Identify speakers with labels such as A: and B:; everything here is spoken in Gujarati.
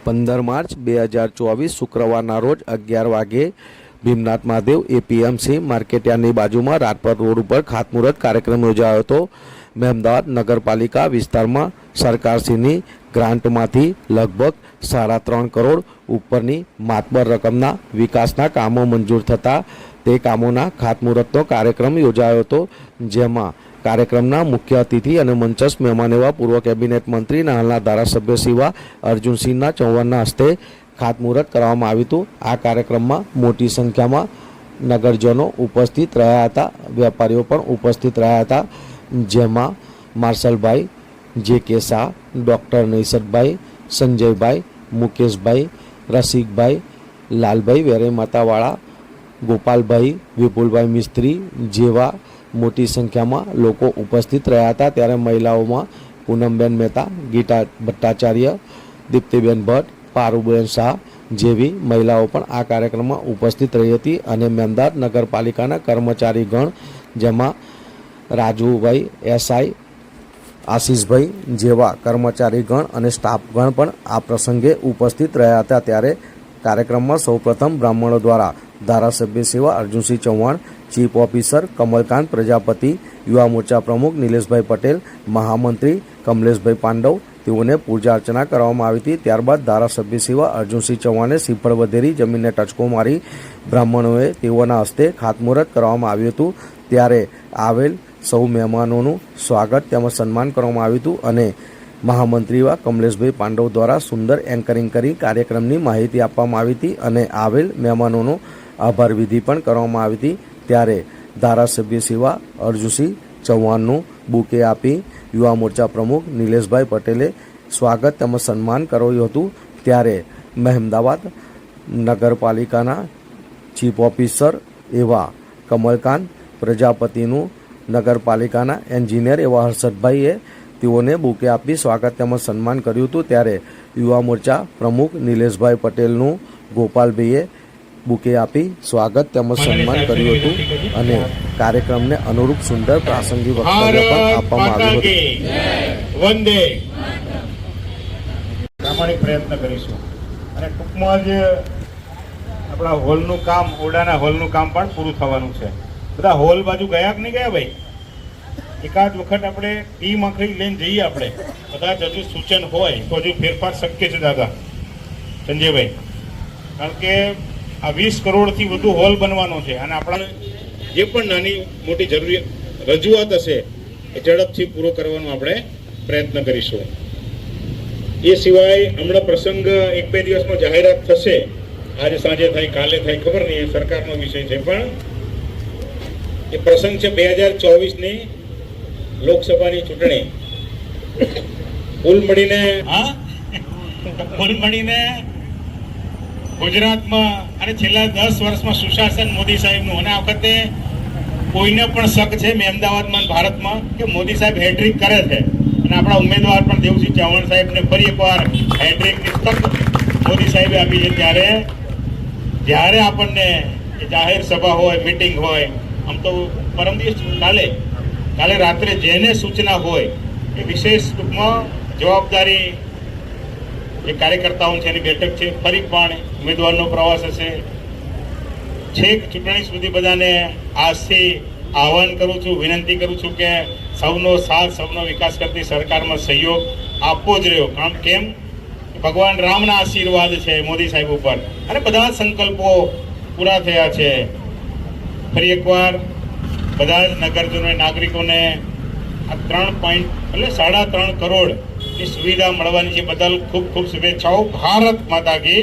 A: 15 માર્ચ 2024 શુક્રવારના રોજ 11 વાગે ભીમનાથ મહાદેવ એપીએમસી માર્કેટયાર્ડની બાજુમાં રાજપર રોડ ઉપર ખાતમુહૂર્ત કાર્યક્રમ યોજાયો હતો। મહેમદાવાદ નગરપાલિકા વિસ્તારમાં સરકારશ્રીની ગ્રાન્ટમાંથી લગભગ 3.5 કરોડ ઉપરની માતબર રકમના વિકાસના કામો મંજૂર થતા તે કામોના ખાતમુહૂર્તનો કાર્યક્રમ યોજાયો હતો, જેમાં કાર્યક્રમના મુખ્ય અતિથિ અને મંચસ્થ મહેમાન એવા પૂર્વ કેબિનેટ મંત્રી અને હાલના ધારાસભ્ય શ્રી અર્જુનસિંહ ચૌહાણના હસ્તે ખાતમુહૂર્ત કરવામાં આવ્યું હતું। આ કાર્યક્રમમાં મોટી સંખ્યામાં નગરજનો ઉપસ્થિત રહ્યા હતા, વેપારીઓ પણ ઉપસ્થિત રહ્યા હતા, જેમાં માર્શલભાઈ જે કે શાહ, ડૉક્ટર નૈસરભાઈ, સંજયભાઈ, મુકેશભાઈ, રસિકભાઈ, લાલભાઈ વેરે માતાવાળા, ગોપાલભાઈ, વિપુલભાઈ મિસ્ત્રી જેવા મોટી સંખ્યામાં લોકો ઉપસ્થિત રહ્યા હતા। ત્યારે મહિલાઓમાં પૂનમબેન મહેતા, ગીતા ભટ્ટાચાર્ય, દીપ્તિબેન ભટ્ટ, પારુબેન શાહ જેવી મહિલાઓ પણ આ કાર્યક્રમમાં ઉપસ્થિત રહી હતી અને મહેમદાવાદ નગરપાલિકાના કર્મચારીગણ જેમાં રાજુભાઈ એસઆઈ, આશીષભાઈ જેવા કર્મચારીગણ અને સ્ટાફગણ પણ આ પ્રસંગે ઉપસ્થિત રહ્યા હતા। ત્યારે કાર્યક્રમમાં સૌપ્રથમ બ્રાહ્મણો દ્વારા ધારાસભ્ય શ્રી અર્જુનસિંહ ચૌહાણ, ચીફ ઓફિસર કમલકાંત પ્રજાપતિ, યુવા મોરચા પ્રમુખ નિલેશભાઈ પટેલ, મહામંત્રી કમલેશભાઈ પાંડવ તેઓને પૂજા અર્ચના કરવામાં આવી હતી। ત્યારબાદ ધારાસભ્ય શ્રી અર્જુનસિંહ ચૌહાણે શ્રીફળ વધેરી જમીનને ટચકો મારી બ્રાહ્મણોએ તેઓના હસ્તે ખાતમુહૂર્ત કરવામાં આવ્યું હતું। ત્યારે આવેલ સૌ મહેમાનોનું સ્વાગત તેમજ સન્માન કરવામાં આવ્યું હતું અને મહામંત્રી કમલેશભાઈ પાંડવ દ્વારા સુંદર એન્કરિંગ કરી કાર્યક્રમની માહિતી આપવામાં આવી હતી અને આવેલ મહેમાનોનો આભાર વિધિ પણ કરવામાં આવી હતી। ત્યારે ધારાસભ્ય શ્રી અર્જુનસિંહ ચૌહાણનું બુકે આપી યુવા મોરચા પ્રમુખ નિલેશભાઈ પટેલે સ્વાગત તેમજ સન્માન કર્યું હતું। ત્યારે મહેમદાવાદ નગરપાલિકાના ચીફ ઓફિસર એવા કમલકાંત પ્રજાપતિનું નગરપાલિકાના એન્જિનિયર એવા હર્ષદભાઈએ તેઓને બુકે આપી સ્વાગત તેમજ સન્માન કર્યું હતું। ત્યારે યુવા મોરચા પ્રમુખ નિલેશભાઈ પટેલનું ગોપાલભાઈએ બુકે આપી સ્વાગત તેમજ સન્માન કર્યું હતું અને કાર્યક્રમને અનુરૂપ સુંદર પ્રાસંગિક વક્તવ્ય પણ આપવામાં આવ્યું હતું।
B: વંદે પ્રામાણિક પ્રયત્ન કરીશું અને ટૂંકમાં જ આપણા હોલનું કામ, ઓરડાના હોલનું કામ પણ પૂરું થવાનું છે। બધા હોલ બાજુ ગયા કે નહીં ગયા ભાઈ? એકાદ વખત આપણે ટીમ આખરી લઈને જઈએ, આપણે કદાચ હજુ સૂચન હોય તો હજુ ફેરફાર શક્ય છે દાદા સંજયભાઈ, કારણ કે આ 20 કરોડથી વધુ હોલ બનવાનો છે અને આપણા જે પણ નાની મોટી જરૂરિયાત રજૂઆત હશે એ ઝડપથી પૂરો કરવાનો આપણે પ્રયત્ન કરીશું। એ સિવાય હમણાં પ્રસંગ 1-2 દિવસમાં જાહેરાત થશે, આજે સાંજે થાય કાલે થાય ખબર નહીં, એ સરકારનો વિષય છે, પણ એ પ્રસંગ છે 2024ની લોકસભાની ચૂંટણી। કુલ મળીને ગુજરાતમાં અને છેલ્લા 10 વર્ષમાં સુશાસન મોદી સાહેબનું, અને આ વખતે કોઈને પણ શક છે મહેમદાવાદમાં ભારતમાં કે મોદી સાહેબ હેટ્રિક કરે છે અને આપણા ઉમેદવાર પણ દેવસિંહ ચૌહાણ સાહેબને ફરી એકવાર હેટ્રિકની તક મોદી સાહેબે આપી છે। ત્યારે જ્યારે આપણને જાહેર સભા હોય, મિટિંગ હોય, આમ તો પરમ દિવસ કાલે રાત્રે જેને સૂચના હોય એ વિશેષ ટૂંકમાં જવાબદારી જે કાર્યકર્તાઓ છે એની બેઠક છે, ફરી પણ ઉમેદવારનો પ્રવાસ હશે, છેક ચૂંટણી સુધી બધાને આજથી આહવાન કરું છું, વિનંતી કરું છું કે સૌનો સાથ, સૌનો વિકાસ કરતી સરકારમાં સહયોગ આપવો જ રહ્યો। કારણ કેમ ભગવાન રામના આશીર્વાદ છે મોદી સાહેબ ઉપર અને બધા સંકલ્પો પૂરા થયા છે। ફરી એકવાર બધા જ નગરજનો નાગરિકોને આ 3.3 કરોડની સુવિધા મળવાની છે, બદલ ખૂબ ખૂબ શુભેચ્છાઓ। ભારત માતા કી